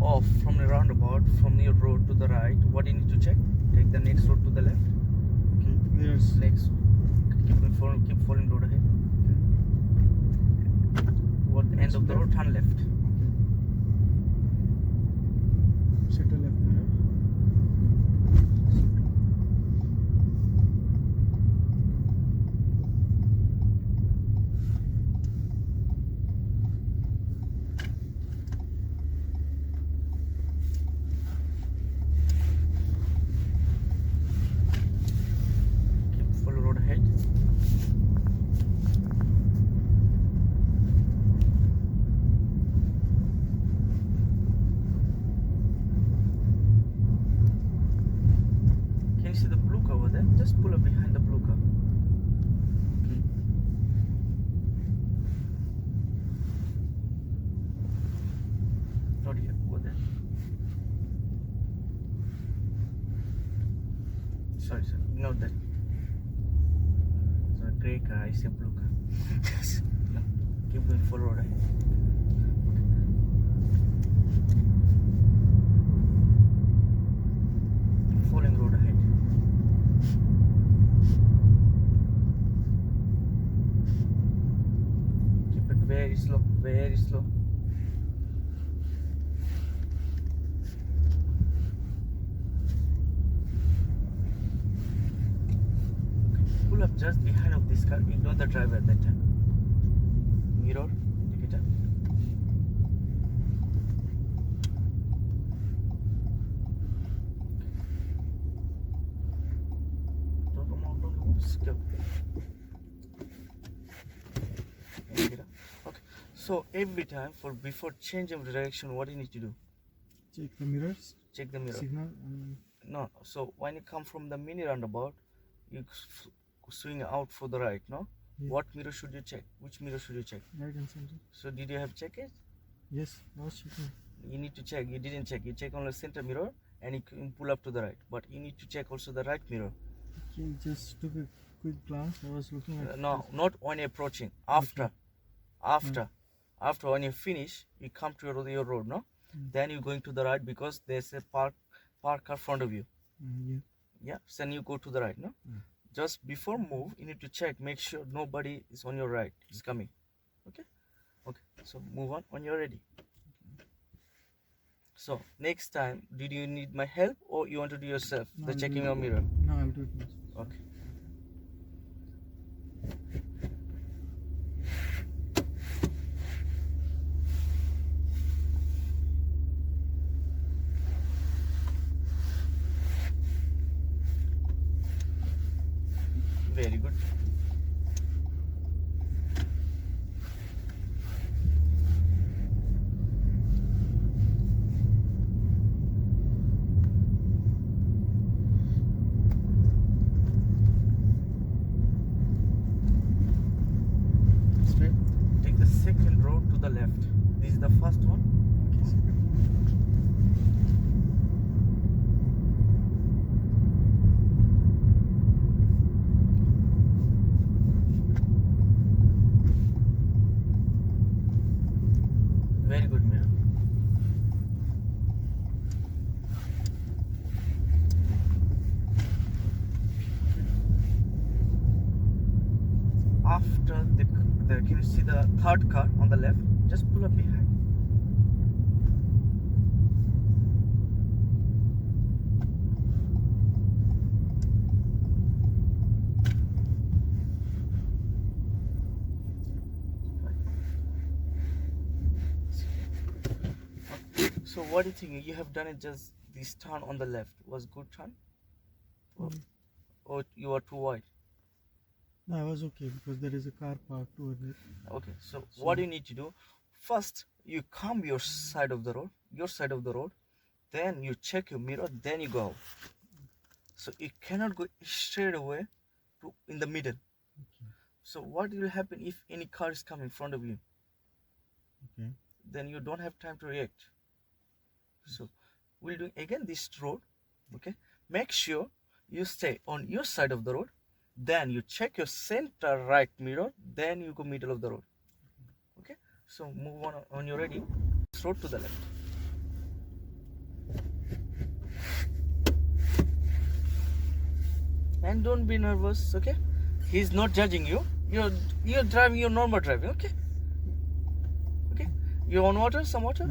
off from the roundabout, from your road to the right, what you need to check? Take the next road to the left. Okay, there's Next, keep following road ahead. What end of the road? Turn left. set a left mirror. Keep follow road ahead. Can you see the blue car over there? Just pull up behind the blue car. Okay. Not here, over there. Sorry, ignore that. It's a grey car, I see a blue car. No, keep going follow road ahead. Keep following road ahead. Keep it very slow, very slow. Pull up just behind of this car, ignore the driver at that time. Mirror, indicator. Don't move, skip. Indicator. Okay, so every time before change of direction, what do you need to do? Check the mirrors, Check the mirror. signal, and No, so when you come from the mini roundabout, you swing out for the right, no? Yeah. What mirror should you check? Which mirror should you check? right and center. So did you have check it? Yes, I was checking. You need to check. You didn't check. You check on the center mirror and you can pull up to the right. But you need to check also the right mirror. Okay, just took a quick glance. I was looking at No, this. not when you're approaching. After. After when you finish, you come to your road, no? Then you're going to the right because there's a park car front of you. Yeah. Yeah, so then you go to the right, no? Just before move, you need to check, make sure nobody is on your right, is coming. Okay? Okay, so move on when you're ready. So next time, did you need my help or you want to do yourself, No, the I'll checking do your it. mirror? No, I'll do it myself. Okay. Very good. Straight. Take the second road to the left. This is the first one. Okay, second. Very good mirror. After the can you see the third car on the left? Just pull up behind. So what do you think? You have done it just this turn on the left. Was good turn? Or you are too wide? No, I was okay because there is a car parked over there. Okay, so what do you need to do? First, you come your side of the road, then you check your mirror, then you go out. So you cannot go straight away to in the middle. Okay. So what will happen if any car is coming in front of you? Okay. Then you don't have time to react. So we'll do again this road. Okay, make sure you stay on your side of the road, then you check your center right mirror, then you go middle of the road. Okay, so move on you're ready. Road to the left. And don't be nervous, okay? He's not judging you. You're driving your normal driving, okay? Okay? You on water, some water?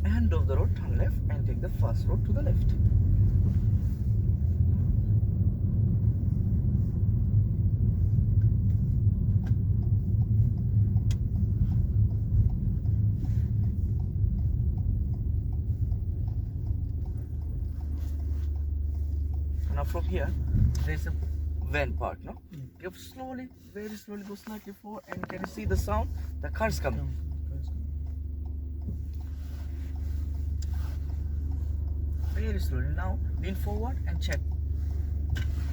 End of the road, turn left and take the first road to the left. Now from here, there's a van park, no? You slowly, very slowly go slightly forward, and can you see the sound? The car's coming. Very slowly. Now lean forward and check.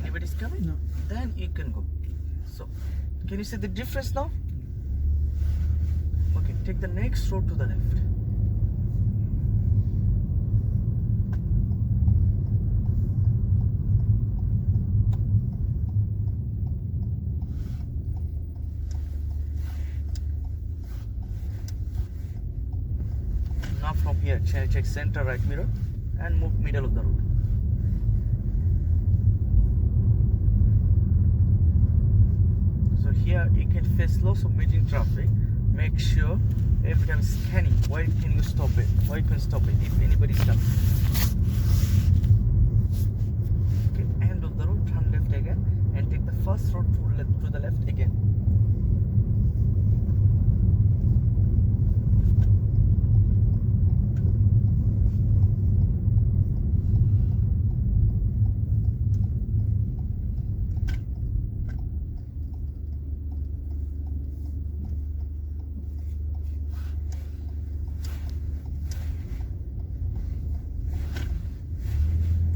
Anybody's coming? No. Then you can go. So, can you see the difference now? Okay, take the next road to the left. Now from here, check center right mirror and move middle of the road. So here you can face lots of meeting traffic. Make sure every time scanning, where can you stop it? Where you can stop it if anybody's coming. Okay, end of the road, turn left again and take the first road to the left again.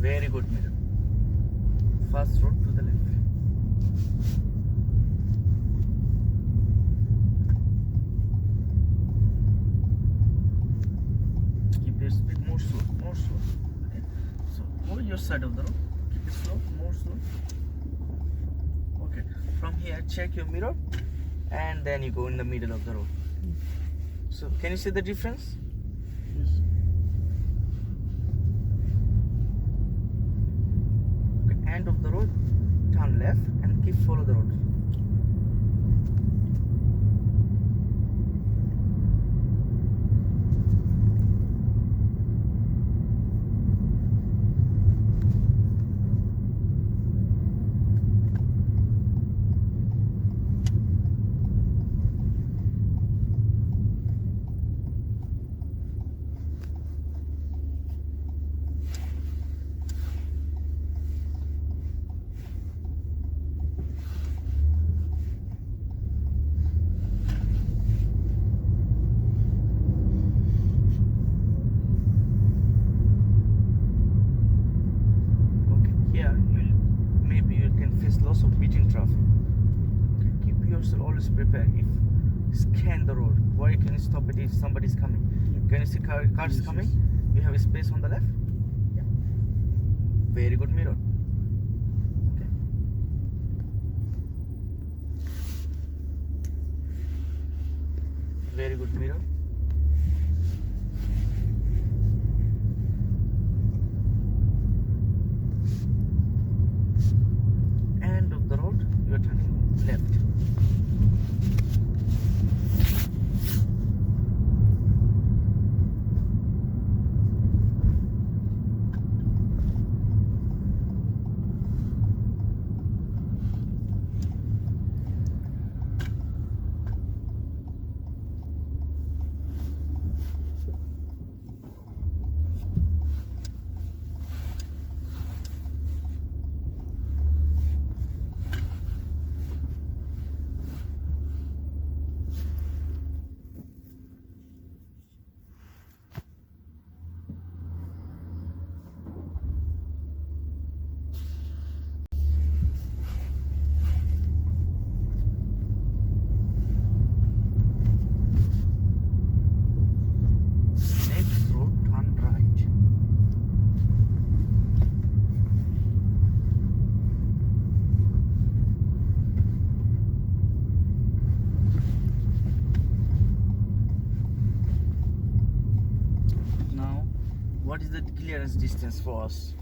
Very good mirror. First road to the left. Keep your speed more slow, more slow. Okay. So over your side of the road. Keep it slow, more slow. Okay. From here, check your mirror, and then you go in the middle of the road. So can you see the difference? Yes. End of the road, turn left and keep follow the road. Lots of meeting traffic. Okay, keep yourself always prepared. If scan the road, where can you stop it if somebody's coming? Can you see cars Yes, coming? yes. You have a space on the left. Yeah. Very good mirror. Okay. Very good mirror. End of the road, you are turning left. clearance distance for us?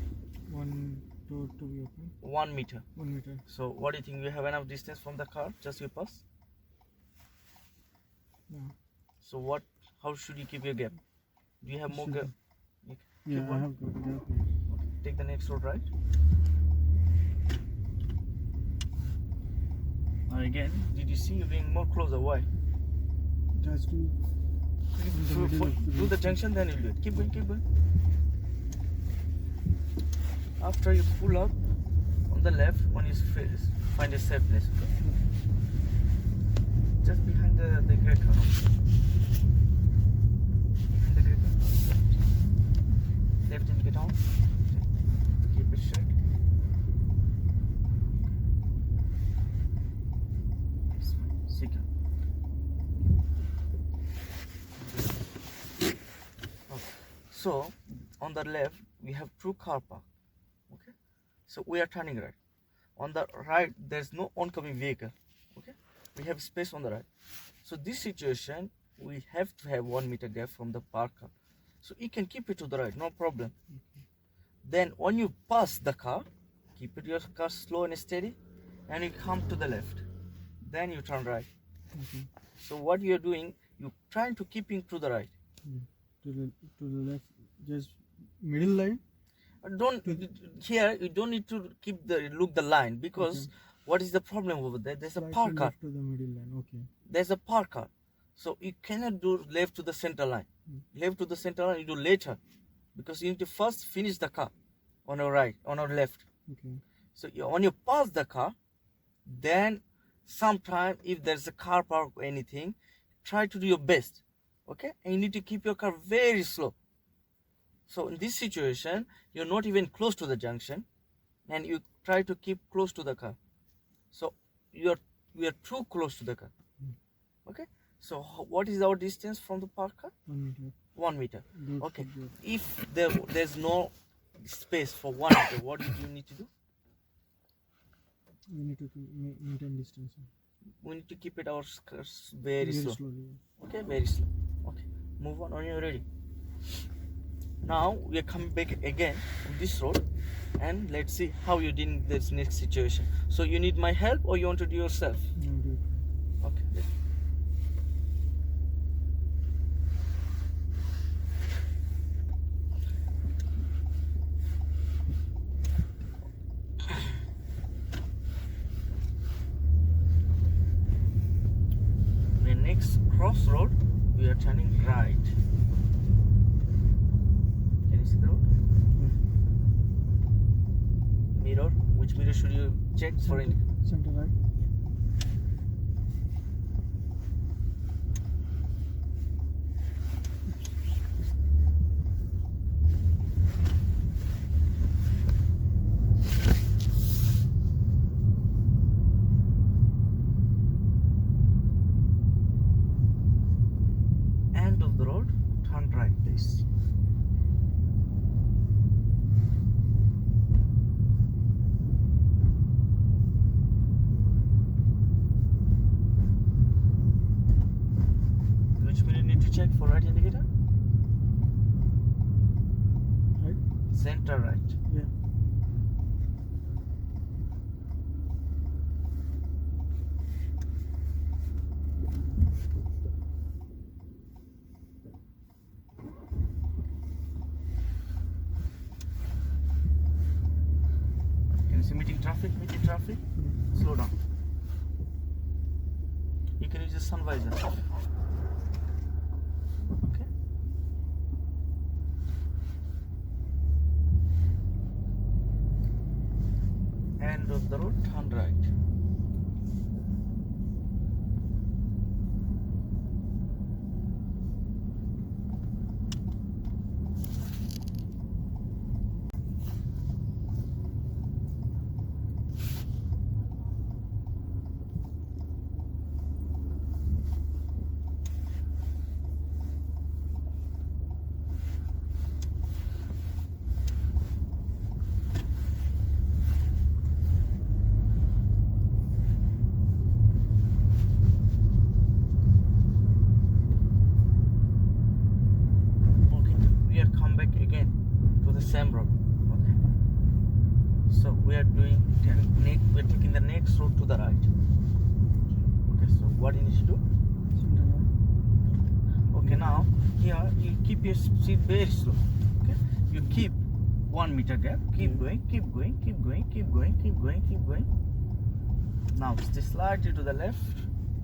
One door to be open. 1 meter. 1 meter. So what do you think? We have enough distance from the car? Just you pass. Yeah. So what? How should you keep your gap? Do you have more Should gap? be. You Yeah, keep I one? have got it. Okay. Take the next road right. Now again, did you see you being more closer? Why? It has to. In the middle of the Do road. the junction, then you do it. Keep going, keep going. After you pull up on the left, when you find a safe place, okay? Just behind the gate car. Behind the gate car. Left and get on. Keep it straight. Secure. Okay. So on the left we have two car park. Okay. So we are turning right. On the right there's no oncoming vehicle. Okay. We have space on the right. So this situation we have to have 1 meter gap from the park car. So you can keep it to the right, no problem. Then when you pass the car, keep it your car slow and steady, and you come to the left. Then you turn right. Okay. So what you are doing, you trying to keeping to the right. Yeah. To the left, just middle line. Don't here you don't need to keep the line because Okay. what is the problem over there? There's a Slightly park car. left to the middle line. Okay. There's a park car. So you cannot do left to the center line. Left to the center line you do later because you need to first finish the car on your right, on your left. Okay. So when you pass the car, then sometime if there's a car park or anything, try to do your best. Okay? And you need to keep your car very slow. So in this situation, you're not even close to the junction and you try to keep close to the car. So we are too close to the car. Okay? So what is our distance from the park car? 1 meter. 1 meter. Door Okay. to door. If there's no space for 1 meter, what do you need to do? We need to maintain distance. We need to keep it our skirts very slow. slowly. Okay, very slow. Okay, move on when you're ready. Now we are coming back again on this road and let's see how you're dealing with this next situation. So you need my help or you want to do yourself? I'll do it. Okay. The next crossroad we are turning right. Can you see the road? Mirror. Which mirror should you check for it? Center right. End of the road, turn right please. Which mirror you need to check for right indicator? Right. Center right. Yeah. Can you see meeting traffic? Meeting traffic? Slow down. You can use the sun visor. Okay. End of the road, turn right. So we are doing we're taking the next road to the right. Okay, so what you need to do? Center right. Okay, now here you keep your speed very slow. Okay, you keep 1 meter gap. Keep going, keep going, keep going, keep going, keep going, keep going. Now stay slightly to the left.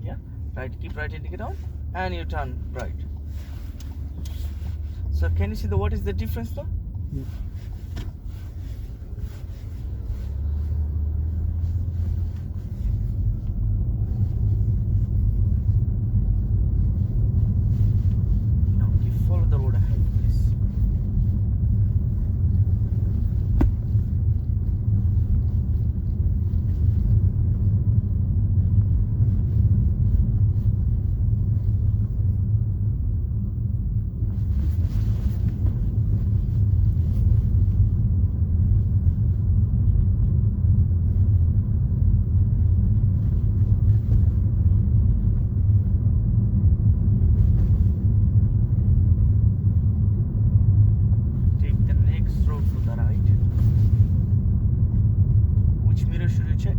Yeah, right. Keep right indicator on, and you turn right. So can you see what is the difference though? Yeah. Now follow the road ahead, please. Take the next road to the right. Which mirror should you check?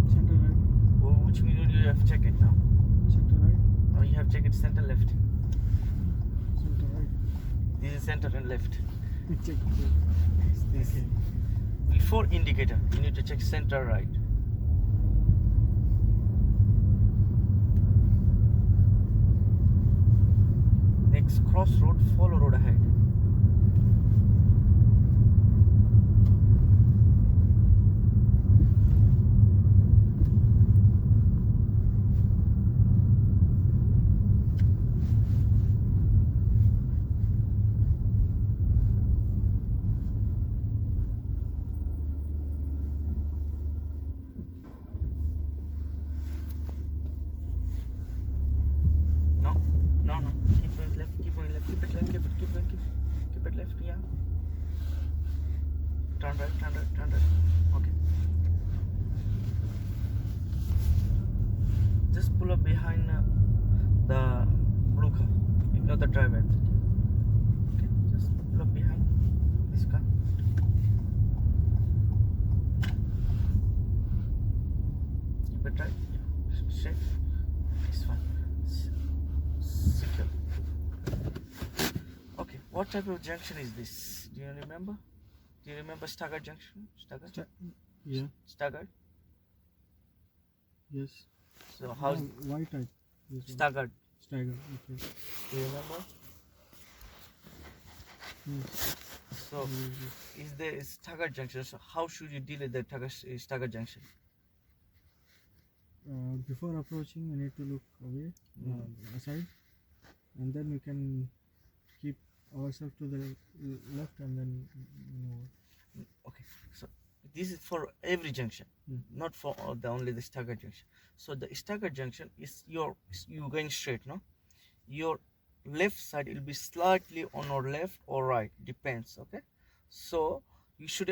Center right. Or which mirror do you have to check it now? Center right. Or you have to check it center left. Center right. This is center and left. Check. This. Before indicator, you need to check center right. Next crossroad, follow road ahead. No. Keep going left, keep going left, keep it left, keep it left, yeah. Turn right. Okay. Just pull up behind the blue car. Ignore the driver. Okay, just pull up behind this car. Keep it right. Straight. This one. Secure. Okay, what type of junction is this? Do you remember? Do you remember staggered junction? Staggered? Yeah. Staggered? Yes. So how's Y type? This one. staggered? Stagger. Okay. Do you remember? Yes. So is there staggered junction? So how should you deal with the staggered junction? Before approaching, we need to look away, aside, and then we can keep ourselves to the left, and then Okay, so this is for every junction, Mm. not for only the staggered junction. So the staggered junction is you going straight, no? Your left side will be slightly on or left or right, depends. Okay, so you should